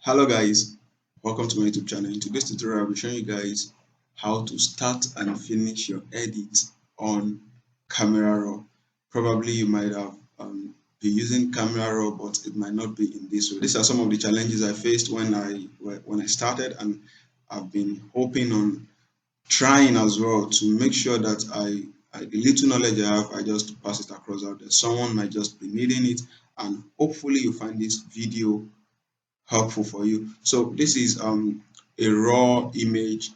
Hello guys, welcome to my YouTube channel. In today's tutorial, I'll be showing you guys how to start and finish your edit on Camera Raw. Probably you might have been using Camera Raw, but it might not be in this way. These are some of the challenges I faced when I started, and I've been hoping on trying as well to make sure that the little knowledge I have, I just pass it across out there. Someone might just be needing it, and hopefully you find this video helpful for you. So this is a raw image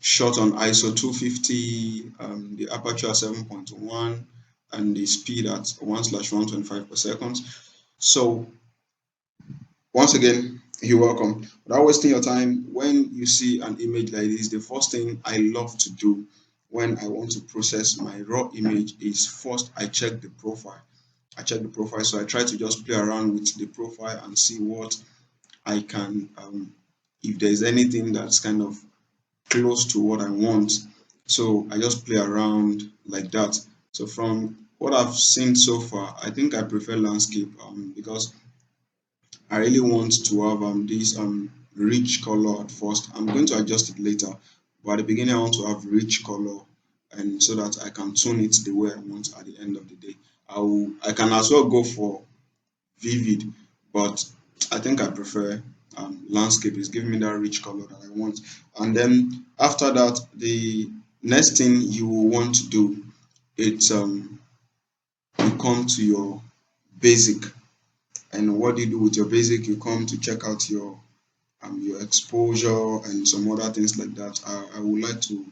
shot on ISO 250, the aperture 7.1, and the speed at 1/125 per second. So once again, you're welcome. Without wasting your time, when you see an image like this, the first thing I love to do when I want to process my raw image is first I check the profile. So I try to just play around with the profile and see what I can, if there's anything that's kind of close to what I want. So I just play around like that. So from what I've seen so far, I think I prefer landscape because I really want to have this rich color at first. I'm going to adjust it later, but at the beginning I want to have rich color, and so that I can tune it the way I want at the end of the day. I can as well go for vivid, but I think I prefer landscape. Is giving me that rich color that I want. And then after that, the next thing you will want to do, it's you come to your basic. And what do you do with your basic? You come to check out your exposure and some other things like that. I would like to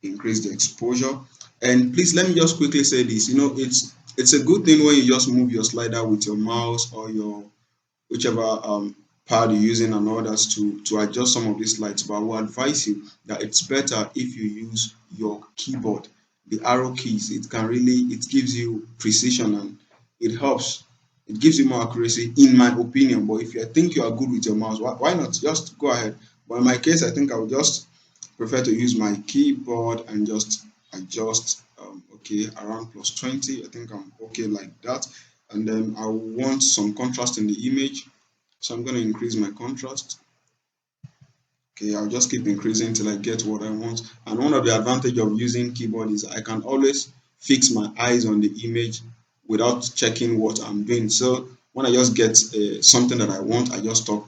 increase the exposure. And please let me just quickly say this. It's a good thing when you just move your slider with your mouse or your whichever pad you're using and all that to adjust some of these lights. But I will advise you that it's better if you use your keyboard, the arrow keys. It gives you precision, and it helps. It gives you more accuracy, in my opinion. But if you think you are good with your mouse, why not just go ahead? But in my case, I think I would just prefer to use my keyboard and just adjust. Okay, around +20. I think I'm okay like that. And then I want some contrast in the image, so I'm going to increase my contrast. Okay, I'll just keep increasing till I get what I want. And one of the advantage of using keyboard is I can always fix my eyes on the image without checking what I'm doing. So when I just get something that I want, I just stop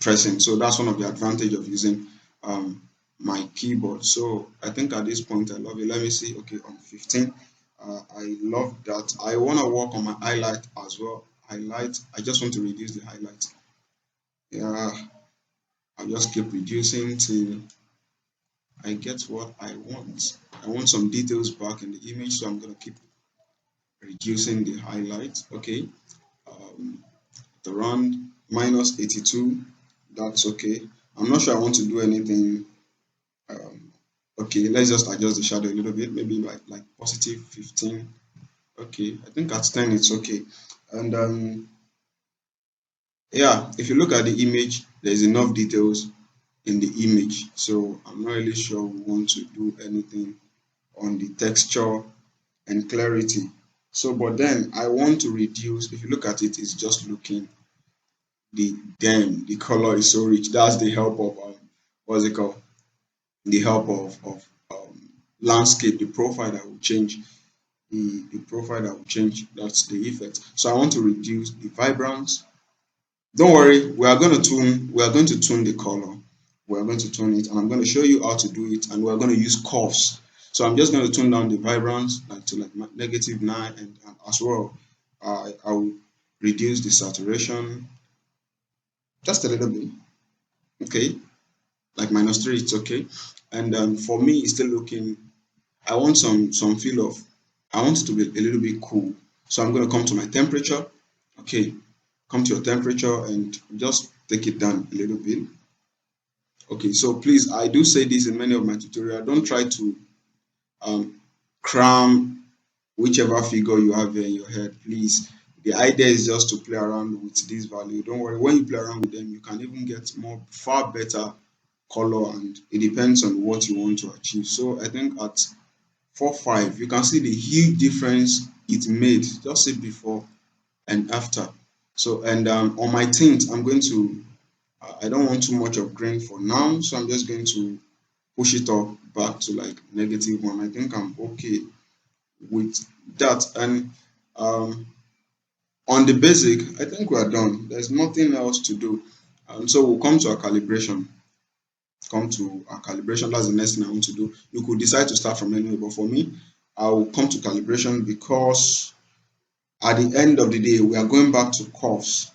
pressing. So that's one of the advantage of using um, my keyboard. So I think at this point I love it. Let me see. Okay, on 15, I love that. I want to work on my highlight as well. Highlight. I just want to reduce the highlight. Yeah, I'll just keep reducing till I get what I want. I want some details back in the image, so I'm going to keep reducing the highlight. Okay, at around -82, that's okay. I'm not sure I want to do anything. Okay, let's just adjust the shadow a little bit, maybe like +15. Okay, I think at 10 it's okay. And yeah, if you look at the image, there's enough details in the image, so I'm not really sure we want to do anything on the texture and clarity. So but then I want to reduce. If you look at it, it's just looking, the color is so rich. That's the help of what's it called, the help of landscape, the profile that will change, the profile that will change. That's the effect. So I want to reduce the vibrance. Don't worry, we are going to tune the color. We are going to tune it, and I'm going to show you how to do it, and we're going to use curves. So I'm just going to tune down the vibrance to like -9, and as well I will reduce the saturation just a little bit. Okay, like -3, it's okay. And for me, it's still looking. I want some feel of. I want it to be a little bit cool. So I'm going to come to my temperature. Okay, come to your temperature and just take it down a little bit. Okay, so please, I do say this in many of my tutorials. Don't try to um, cram whichever figure you have in your head. Please, the idea is just to play around with this value. Don't worry, when you play around with them, you can even get far better color, and it depends on what you want to achieve. So I think at 4.5, you can see the huge difference it made. Just see before and after. So, and on my tint, I'm going to, I don't want too much of green for now, so I'm just going to push it up back to like -1. I think I'm okay with that. And um, on the basic, I think we are done. There's nothing else to do. So we'll come to our calibration. Come to our calibration. That's the next thing I want to do. You could decide to start from anywhere, but for me, I will come to calibration because at the end of the day, we are going back to curves.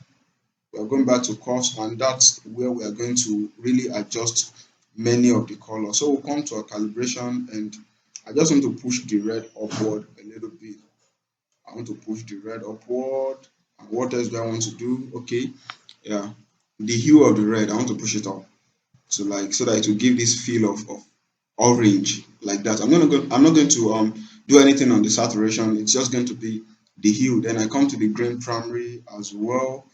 We are going back to curves, and that's where we are going to really adjust many of the colors. So we'll come to our calibration, and I just want to push the red upward a little bit. I want to push the red upward. And what else do I want to do? Okay, yeah, the hue of the red, I want to push it up. So like so that it will give this feel of orange like that. I'm not going to do anything on the saturation. It's just going to be the hue. Then I come to the green primary as well.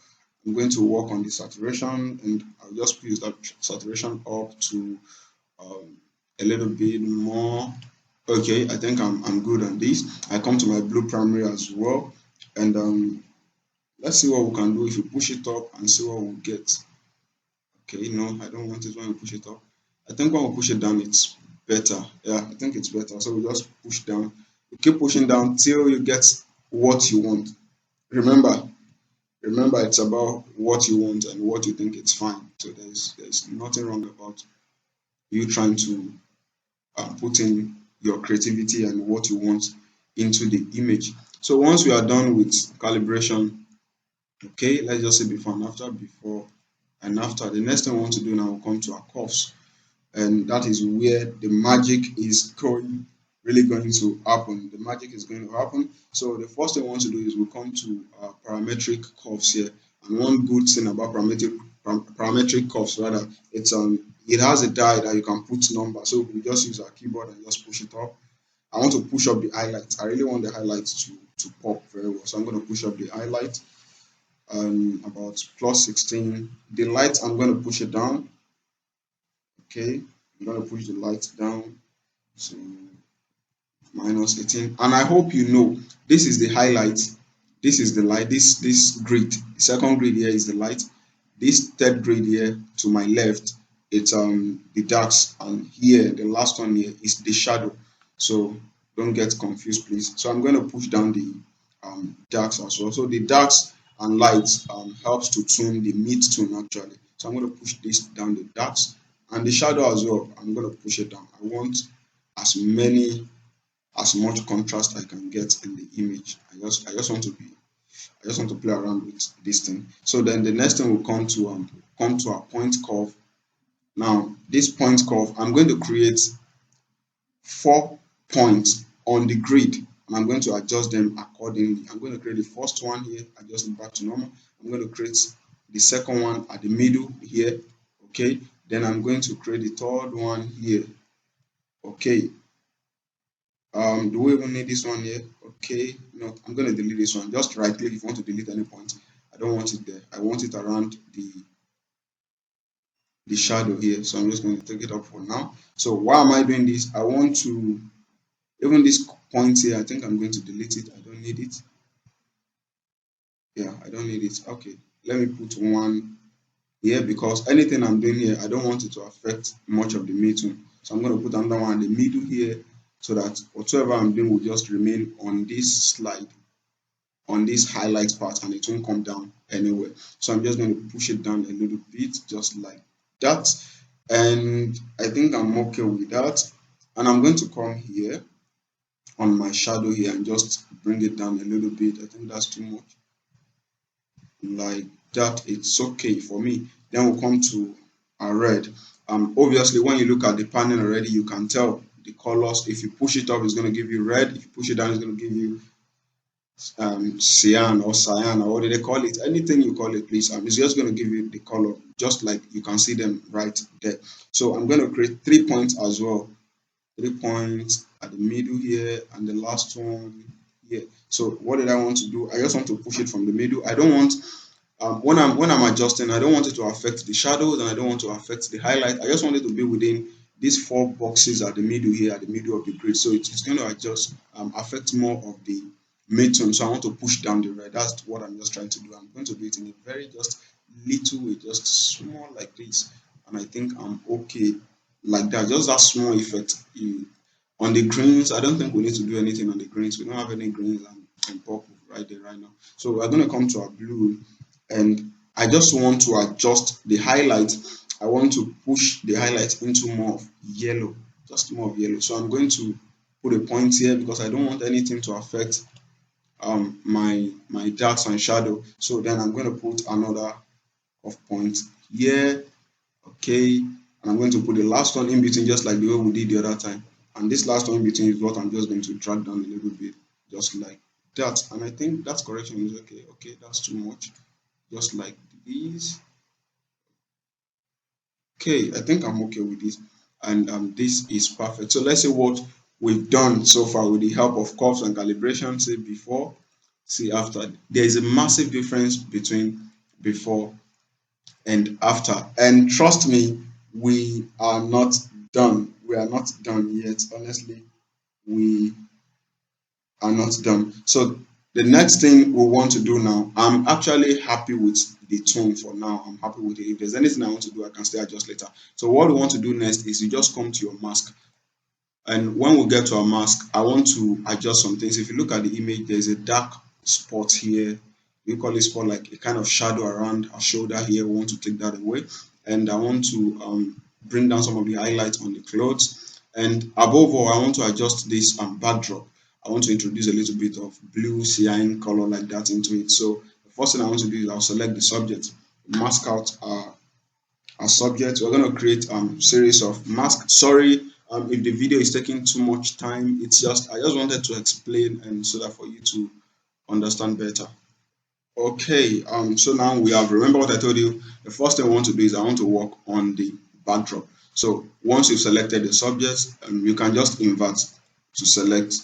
I'm going to work on the saturation, and I'll just push that saturation up to um, a little bit more. Okay, I think I'm good on this. I come to my blue primary as well, and let's see what we can do if we push it up and see what we get. Okay, no, I don't want it when we push it up. I think when we push it down, it's better. Yeah, I think it's better. So we just push down. You keep pushing down till you get what you want. Remember, remember, it's about what you want and what you think it's fine. So there's nothing wrong about you trying to put in your creativity and what you want into the image. So once we are done with calibration, okay, let's just say before and after, before and after. The next thing we want to do now will come to our curves, and that is where the magic is really going to happen. The magic is going to happen. So the first thing we want to do is we come to parametric curves here. And one good thing about parametric curves rather, it has a die that you can put number. So we just use our keyboard and just push it up. I want to push up the highlights. I really want the highlights to pop very well. So I'm going to push up the highlight about +16. The light, I'm going to push it down. Okay, I'm going to push the light down to -18. And I hope you know this is the highlight. This is the light. This grid. The second grid here is the light. This third grid here to my left, it's the darks, and here the last one here is the shadow. So don't get confused, please. So I'm going to push down the darks as well. So the darks and lights helps to tune the mid tone actually. So I'm going to push this down, the darks, and the shadow as well. I'm going to push it down. I want as many as much contrast I can get in the image. I just want to be I just want to play around with this thing. So then the next thing will come to a point curve. Now this point curve, I'm going to create 4 points on the grid, and I'm going to adjust them accordingly. I'm going to create the first one here, adjust it back to normal. I'm going to create the second one at the middle here. Okay, then I'm going to create the third one here. Okay, do we even need this one here? Okay, no, I'm going to delete this one. Just right click if you want to delete any point. I don't want it there. I want it around the shadow here. So I'm just going to take it up for now. So why am I doing this? I want to, even this point here, I think I'm going to delete it. I don't need it. Yeah, I don't need it. Okay, let me put one here because anything I'm doing here, I don't want it to affect much of the middle. So I'm going to put another one in the middle here so that whatever I'm doing will just remain on this slide, on this highlight part, and it won't come down anywhere. So I'm just going to push it down a little bit, just like that. And I think I'm okay with that. And I'm going to come here on my shadow here and just bring it down a little bit. I think that's too much. Like that, it's okay for me. Then we'll come to a red. Obviously when you look at the panel already, you can tell the colors. If you push it up, it's going to give you red. If you push it down, it's going to give you cyan or cyan, or what do they call it? Anything you call it, please. It's just going to give you the color, just like you can see them right there. So I'm going to create 3 points as well. 3 points at the middle here, and the last one here. So what did I want to do? I just want to push it from the middle. I don't want when I'm adjusting, I don't want it to affect the shadows, and I don't want to affect the highlight. I just want it to be within these 4 boxes at the middle here, at the middle of the grid. So it's going to adjust affect more of the mid-tone, so I want to push down the red. That's what I'm just trying to do. I'm going to do it in a very just little way, just small like this, and I think I'm okay like that. Just that small effect. On the greens, I don't think we need to do anything on the greens. We don't have any greens and purple right there right now. So we're going to come to our blue, and I just want to adjust the highlight. I want to push the highlight into more of yellow, just more of yellow. So I'm going to put a point here because I don't want anything to affect my darks and shadow. So then I'm going to put another of point here. Okay, and I'm going to put the last one in between, just like the way we did the other time. And this last one in between is what I'm just going to drag down a little bit, just like that. And I think that correction is okay. Okay, that's too much, just like this. Okay, I think I'm okay with this, and this is perfect. So let's see what we've done so far with the help of curves and calibration. Say before, see after. There is a massive difference between before and after. And trust me, we are not done. We are not done yet. Honestly, we are not done. So the next thing we want to do now, I'm actually happy with the tone for now. I'm happy with it. If there's anything I want to do, I can still adjust later. So what we want to do next is you just come to your mask. And when we get to our mask, I want to adjust some things. If you look at the image, there's a dark spot here. We call it spot, like a kind of shadow around our shoulder here. We want to take that away. And I want to bring down some of the highlights on the clothes. And above all, I want to adjust this backdrop. I want to introduce a little bit of blue cyan color like that into it. So the first thing I want to do is I'll select the subject, mask out our subject. We're going to create series of masks. Sorry if the video is taking too much time. It's just I just wanted to explain and so that for you to understand better. Okay, so now we have, remember what I told you. The first thing I want to do is I want to work on the backdrop. So once you've selected the subject, you can just invert to select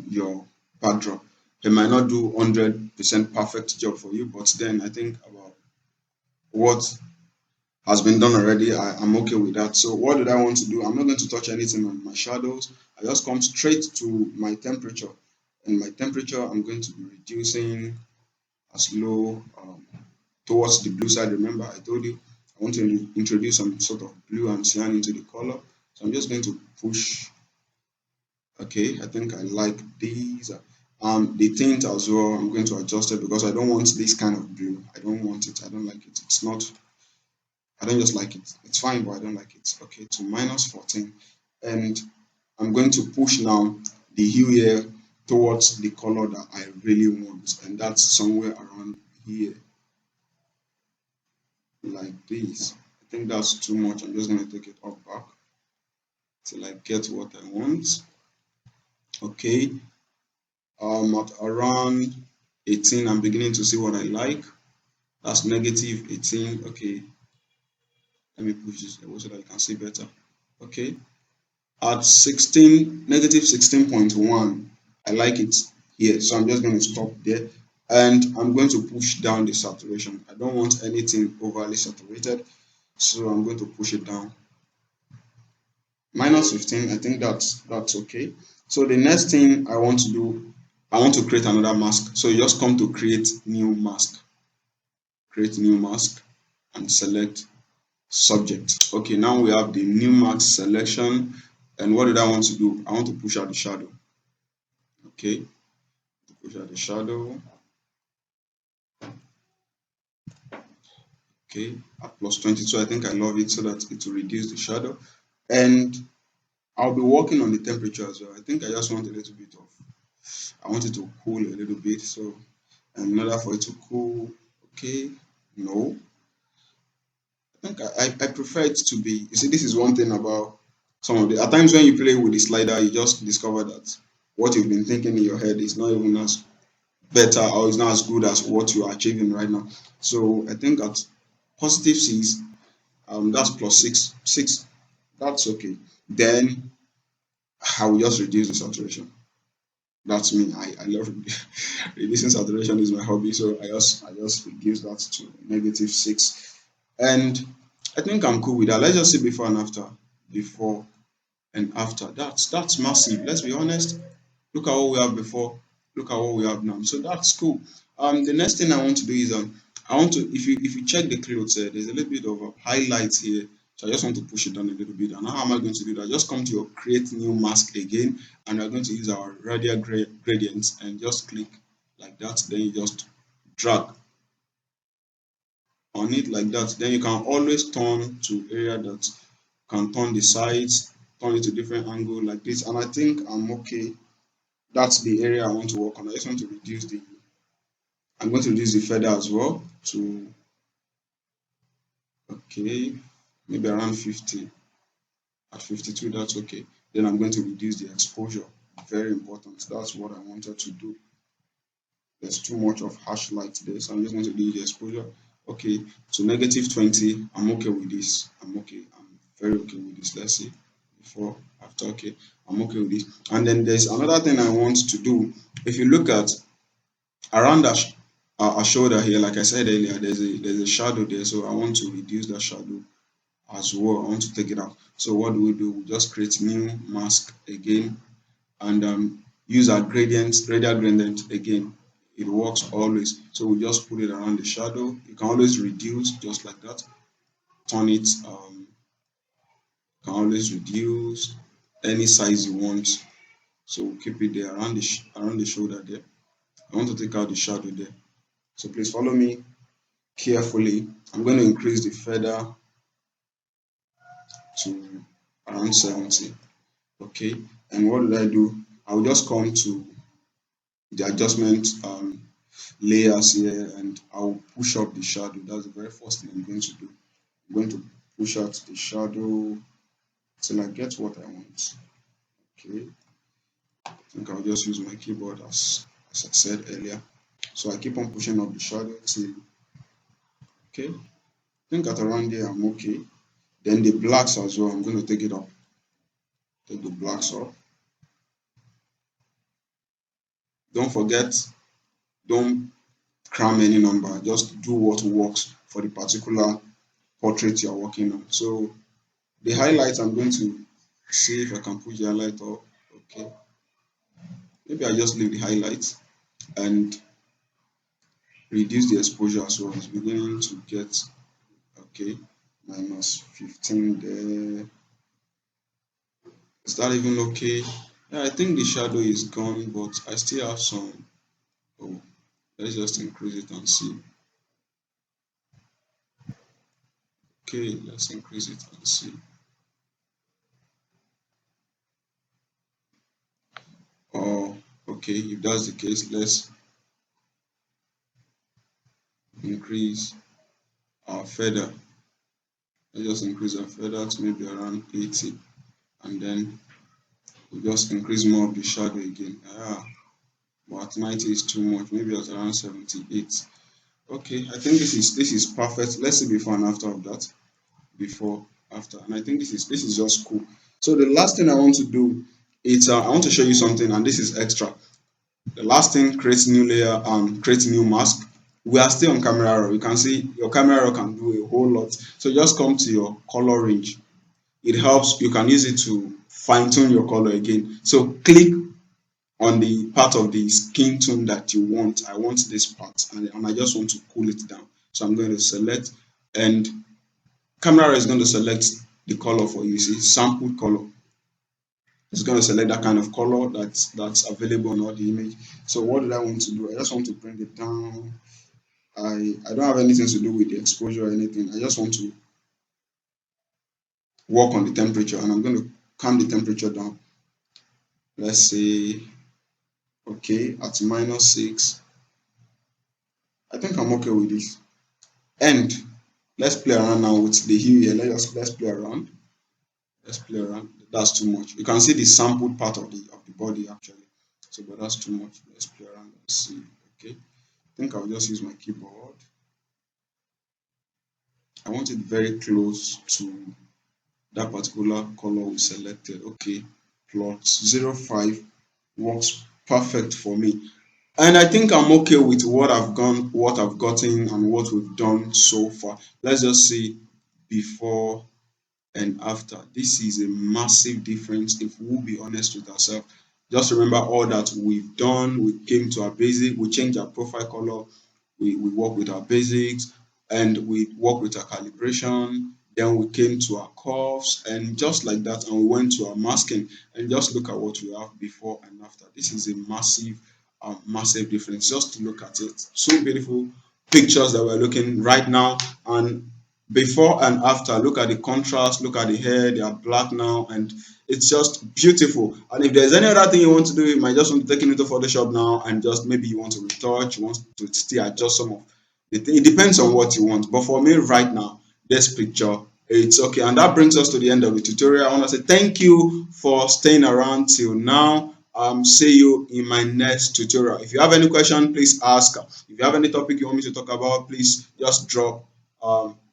your backdrop. It might not do 100% perfect job for you, but then I think about what has been done already. I'm okay with that. So what did I want to do? I'm not going to touch anything on my shadows. I just come straight to my temperature. And my temperature, I'm going to be reducing as low towards the blue side. Remember, I told you I want to introduce some sort of blue and cyan into the color. So I'm just going to push. Okay, I think I like these. The tint as well, I'm going to adjust it because I don't want this kind of blue. I don't want it. I don't like it. It's not, I don't just like it. It's fine, but I don't like it. Okay, to -14. And I'm going to push now the hue here towards the color that I really want. And that's somewhere around here, like this. I think that's too much. I'm just going to take it up back till I get what I want. Okay, at around 18, I'm beginning to see what I like. That's -18. Okay, let me push this away so that you can see better. Okay, at 16, -16.1, I like it here, so I'm just going to stop there, and I'm going to push down the saturation. I don't want anything overly saturated, so I'm going to push it down. -15, I think that's okay. So the next thing I want to do, I want to create another mask. So you just come to create new mask, and select subject. Okay, now we have the new mask selection. And what did I want to do? I want to push out the shadow. Okay, push out the shadow. Okay, at +22, I think I love it so that it will reduce the shadow. And I'll be working on the temperature as well. I think I just want a little bit of, I want it to cool a little bit. So in order for it to cool, okay, no, I think I prefer it to be, you see, this is one thing about some of the, at times when you play with the slider, you just discover that what you've been thinking in your head is not even as better or is not as good as what you are achieving right now. So I think at +6, that's +6, that's okay. Then I will just reduce the saturation. That's me. I love reducing saturation is my hobby. So I just reduce that to -6. And I think I'm cool with that. Let's just see before and after. Before and after. That's massive. Let's be honest. Look at what we have before. look at what we have now. So that's cool. The next thing I want to do is I want to, if you check the clothes, there's a little bit of a highlight here. So I just want to push it down a little bit. And how am I going to do that? Just come to your create new mask again, and we're going to use our radial gradients and just click like that. Then you just drag on it like that. Then you can always turn to area that can turn the sides, turn it to different angle like this. And I think I'm okay. That's the area I want to work on. I just want to reduce the, I'm going to reduce the feather as well to, okay, maybe around 50. At 52, that's okay. Then I'm going to reduce the exposure. Very important. That's what I wanted to do. There's too much of harsh light there, so I'm just going to reduce the exposure. Okay, so negative 20. I'm okay with this. I'm okay. I'm very okay with this. Let's see. Before, after, okay. I'm okay with this. And then there's another thing I want to do. If you look at around that our shoulder here, like I said earlier, there's a shadow there, so I want to reduce that shadow as well. I want to take it out. So what do? We just create new mask again, and use our radial gradient again. It works always. So we just put it around the shadow. You can always reduce just like that. Turn it. Can always reduce any size you want. So we'll keep it there around the shoulder there. I want to take out the shadow there. So please follow me carefully. I'm going to increase the feather to around 70. Okay, and what did I do? I'll just come to the adjustment layers here, and I'll push up the shadow. That's the very first thing I'm going to do. I'm going to push out the shadow till I get what I want. Okay, I think I'll just use my keyboard as I said earlier. So I keep on pushing up the shadow till, okay, I think at around there I'm okay. Then the blacks as well, I'm going to take it up. Take the blacks up. Don't forget, don't cram any number. Just do what works for the particular portrait you're working on. So the highlight, I'm going to see if I can push the highlight up. Okay, maybe I just leave the highlight and reduce the exposure as well. It's beginning to get, okay, minus 15 there. Is that even okay? Yeah, I think the shadow is gone, but I still have some. Oh, let's just increase it and see. Okay, let's increase it and see. Oh, okay, if that's the case, let's increase our feather. Let's just increase our feather to maybe around 80, and then we just increase more of the shadow again. But at 90 is too much. Maybe at around 78. Okay, I think this is perfect. Let's see before and after of that. Before, after, and I think this is just cool. So the last thing I want to do is I want to show you something, and this is extra. The last thing, create new layer and create new mask. We are still on camera raw. You can see your camera raw can do a whole lot. So just come to your color range. It helps. You can use it to fine tune your color again. So click on the part of the skin tone that you want. I want this part, and I just want to cool it down. So I'm going to select, and camera is going to select the color for you. See, sample color. It's going to select that kind of color that's available on all the image. So what did I want to do? I just want to bring it down. I don't have anything to do with the exposure or anything. I just want to work on the temperature, and I'm going to calm the temperature down. Let's say, okay, at -6. I think I'm okay with this. And let's play around now with the hue here. Let's play around. Let's play around. That's too much. You can see the sampled part of the body actually. So, but that's too much. Let's play around and see. Okay. I think I'll just use my keyboard. I want it very close to that particular color we selected. Okay. Plot 05 works perfect for me. And I think I'm okay with what I've gotten, and what we've done so far. Let's just see before and after. This is a massive difference if we'll be honest with ourselves. Just remember all that we've done. We came to our basic, we changed our profile color, we work with our basics, and we work with our calibration. Then we came to our curves, and just like that, and we went to our masking. And just look at what we have before and after. This is a massive difference. Just to look at it, so beautiful pictures that we're looking right now, and before and after. Look at the contrast, look at the hair, they are black now, and it's just beautiful. And if there's any other thing you want to do, you might just want to take it into Photoshop now, and just maybe you want to retouch, you want to still adjust some of the thing. It depends on what you want. But for me right now, this picture, it's okay. And that brings us to the end of the tutorial. I want to say thank you for staying around till now. See you in my next tutorial. If you have any question, please ask. If you have any topic you want me to talk about, please just drop.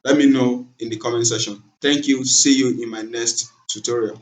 Let me know in the comment section. Thank you. See you in my next tutorial.